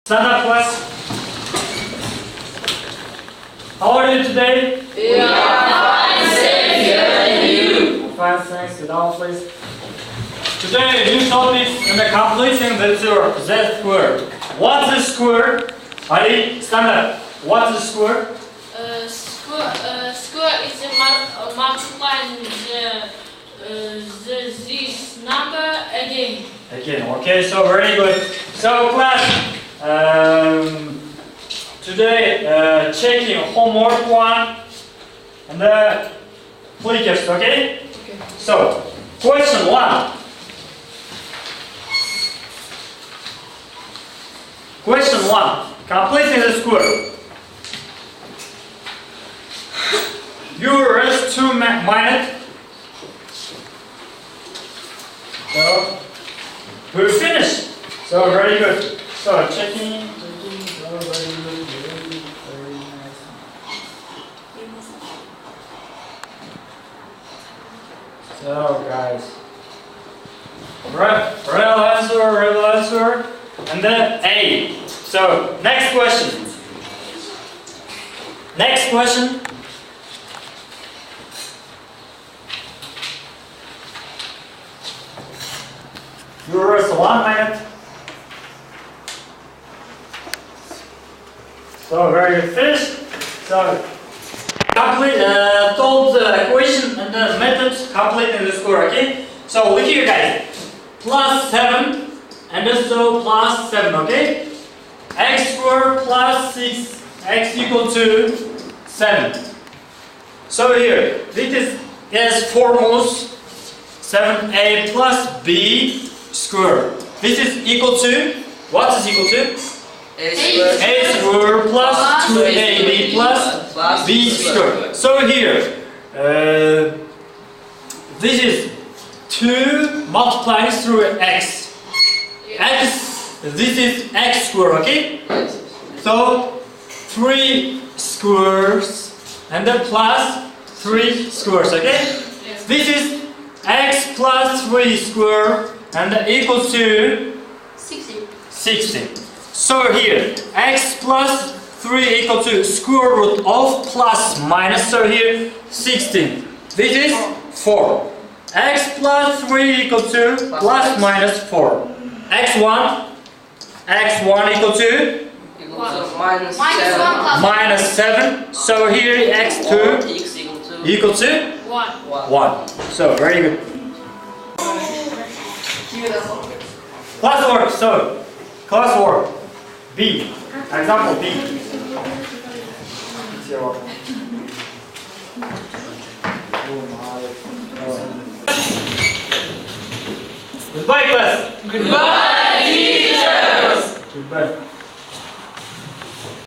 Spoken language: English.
Stand up, class. How are you today? We are fine, thank you, and you? Fine, thanks. Sit down, please. Today, new topic in the completing the square. What's the square? Ali, stand up. What's the square? Square is multiplying this number again. Again, okay, so very good. So class, today checking homework 1 and the clickers, okay? Okay. So, question 1. Question 1. Completing the square. You rest 2 minutes. So, we're finished. So, very good. So, checking. So, very good. Very nice. So, guys. Real answer. And then A. So, next question. Next question. You rest 1 minute. So very good. Finished. So complete told the equation and the methods completing the score. Okay. So look here, guys. Plus 7 and also plus 7. Okay. X squared plus 6 x equal to 7. So here this is formulas 7a plus b squared. This is equal to, what is equal to? A squared plus 2ab plus b squared. So here, this is 2 multiplied through x. This is x squared, okay? So 3 squares and then plus 3 squares, okay? This is x plus 3 squared and equal to 60. So here, x plus 3 equal to square root of plus minus. So here, 16. This is 4. X plus 3 equal to plus minus 4. x1 equal to minus 7. So here, x2 equal to 1. So very good. Classwork. So classwork B. Example B. Goodbye, class. Goodbye, teachers. Goodbye.